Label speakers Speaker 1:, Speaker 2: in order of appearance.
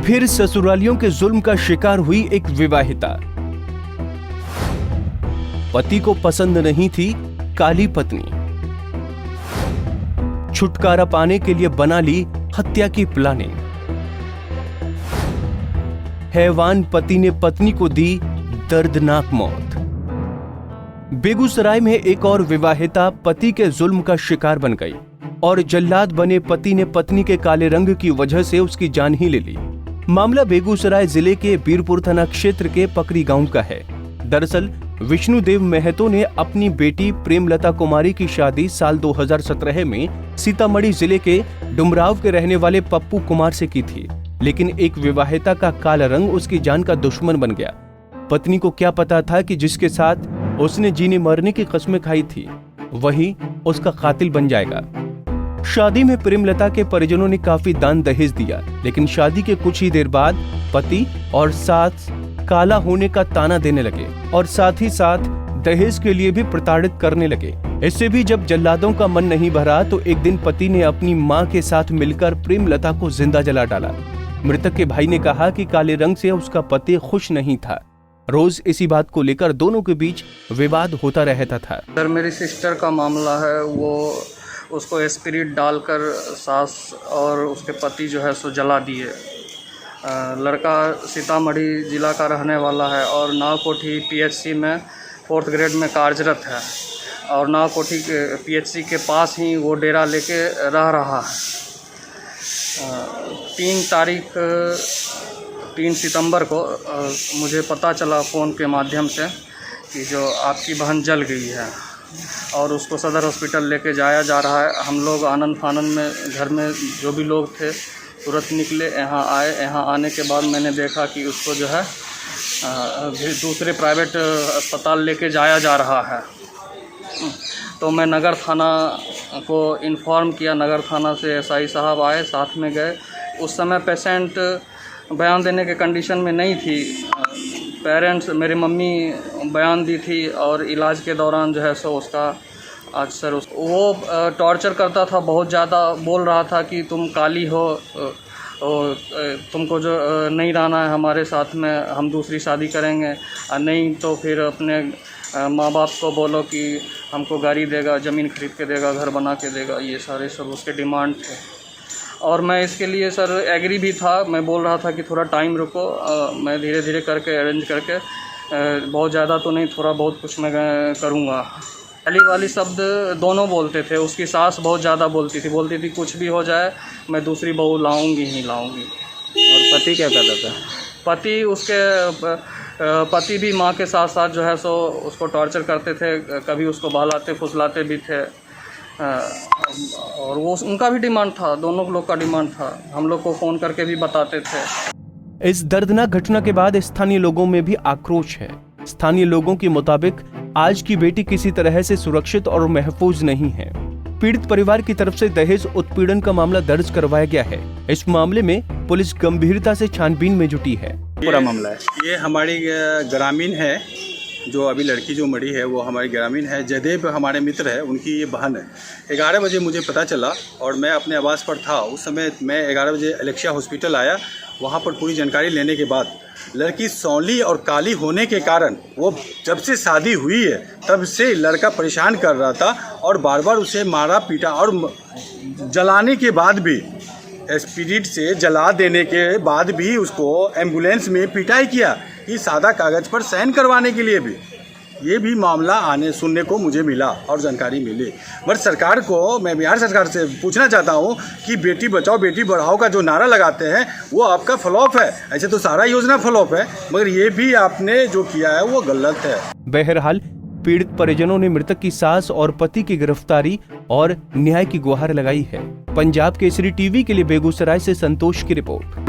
Speaker 1: फिर ससुरालियों के जुल्म का शिकार हुई एक विवाहिता। पति को पसंद नहीं थी काली पत्नी, छुटकारा पाने के लिए बना ली हत्या की प्लानिंग। हैवान पति ने पत्नी को दी दर्दनाक मौत। बेगूसराय में एक और विवाहिता पति के जुल्म का शिकार बन गई और जल्लाद बने पति ने पत्नी के काले रंग की वजह से उसकी जान ही ले ली। मामला बेगूसराय जिले के बीरपुर थाना क्षेत्र के पकरी गांव का है। दरअसल विष्णुदेव महतो ने अपनी बेटी प्रेमलता कुमारी की शादी साल 2017 में सीतामढ़ी जिले के डुमराव के रहने वाले पप्पू कुमार से की थी, लेकिन एक विवाहिता का काला रंग उसकी जान का दुश्मन बन गया। पत्नी को क्या पता था कि जिसके साथ उसने जीने मरने की कस्में खाई थी वही उसका कातिल बन जाएगा। शादी में प्रेमलता के परिजनों ने काफी दान दहेज दिया, लेकिन शादी के कुछ ही देर बाद पति और सास काला होने का ताना देने लगे और साथ ही साथ दहेज के लिए भी प्रताड़ित करने लगे। इससे भी जब जल्लादों का मन नहीं भरा तो एक दिन पति ने अपनी मां के साथ मिलकर प्रेमलता को जिंदा जला डाला। मृतक के भाई ने कहा कि काले रंग से उसका पति खुश नहीं था। रोज इसी बात को लेकर दोनों के बीच विवाद होता रहता था।
Speaker 2: सर, मेरी सिस्टर का मामला है, वो उसको स्पिरिट डालकर सास और उसके पति जो है सो जला दिए। लड़का सीतामढ़ी जिला का रहने वाला है और नावकोठी पीएचसी में 4th ग्रेड में कार्यरत है और नावकोठी के पीएचसी के पास ही वो डेरा लेके रह रहा है। 3 सितंबर को मुझे पता चला फ़ोन के माध्यम से कि जो आपकी बहन जल गई है और उसको सदर हॉस्पिटल लेके जाया जा रहा है। हम लोग आनंद फानंद में घर में जो भी लोग थे तुरंत निकले, यहाँ आए। यहाँ आने के बाद मैंने देखा कि उसको जो है दूसरे प्राइवेट अस्पताल लेके जाया जा रहा है। तो मैं नगर थाना को इन्फॉर्म किया। नगर थाना से एसआई साहब आए, साथ में गए। उस समय पेशेंट बयान देने के कंडीशन में नहीं थी। पेरेंट्स, मेरी मम्मी बयान दी थी और इलाज के दौरान जो है सो उसका आज सर वो टॉर्चर करता था बहुत ज़्यादा। बोल रहा था कि तुम काली हो, तुमको जो नहीं रहना है हमारे साथ में, हम दूसरी शादी करेंगे, नहीं तो फिर अपने माँ बाप को बोलो कि हमको गाड़ी देगा, ज़मीन खरीद के देगा, घर बना के देगा। ये सारे सब उसके डिमांड थे और मैं इसके लिए सर एग्री भी था। मैं बोल रहा था कि थोड़ा टाइम रुको, मैं धीरे धीरे करके अरेंज करके, बहुत ज़्यादा तो नहीं, थोड़ा बहुत कुछ मैं करूँगा। गाली वाली शब्द दोनों बोलते थे। उसकी सास बहुत ज़्यादा बोलती थी कुछ भी हो जाए मैं दूसरी बहू लाऊंगी ही लाऊंगी।
Speaker 3: और पति क्या करता था?
Speaker 2: पति भी माँ के साथ साथ जो है सो उसको टॉर्चर करते थे, कभी उसको बहलाते फुसलाते भी थे और वो उनका भी डिमांड था, दोनों लोग का डिमांड था। हम लोग को फ़ोन करके भी बताते थे।
Speaker 1: इस दर्दनाक घटना के बाद स्थानीय लोगों में भी आक्रोश है। स्थानीय लोगों के मुताबिक आज की बेटी किसी तरह से सुरक्षित और महफूज नहीं है। पीड़ित परिवार की तरफ से दहेज उत्पीड़न का मामला दर्ज करवाया गया है। इस मामले में पुलिस गंभीरता से छानबीन में जुटी है।
Speaker 3: पूरा मामला है,
Speaker 4: ये हमारी ग्रामीण है, जो अभी लड़की जो मरी है वो हमारी ग्रामीण है। जयदेव हमारे मित्र है, उनकी ये बहन है। 11 बजे मुझे पता चला और मैं अपने आवास पर था। उस समय मैं 11 बजे अलेक्सिया हॉस्पिटल आया। वहाँ पर पूरी जानकारी लेने के बाद लड़की सौली और काली होने के कारण, वो जब से शादी हुई है तब से लड़का परेशान कर रहा था और बार बार उसे मारा पीटा और जलाने के बाद भी, स्पिरिट से जला देने के बाद भी उसको एम्बुलेंस में पिटाई किया कि सादा कागज़ पर साइन करवाने के लिए भी। ये भी मामला सुनने को मुझे मिला और जानकारी मिली। बट सरकार को, मैं बिहार सरकार से पूछना चाहता हूँ कि बेटी बचाओ बेटी बढ़ाओ का जो नारा लगाते हैं वो आपका फ्लॉप है। ऐसे तो सारा योजना फ्लॉप है, मगर ये भी आपने जो किया है वो गलत है।
Speaker 1: बहरहाल पीड़ित परिजनों ने मृतक की सास और पति की गिरफ्तारी और न्याय की गुहार लगाई है। पंजाब केसरी टीवी के लिए बेगूसराय से संतोष की रिपोर्ट।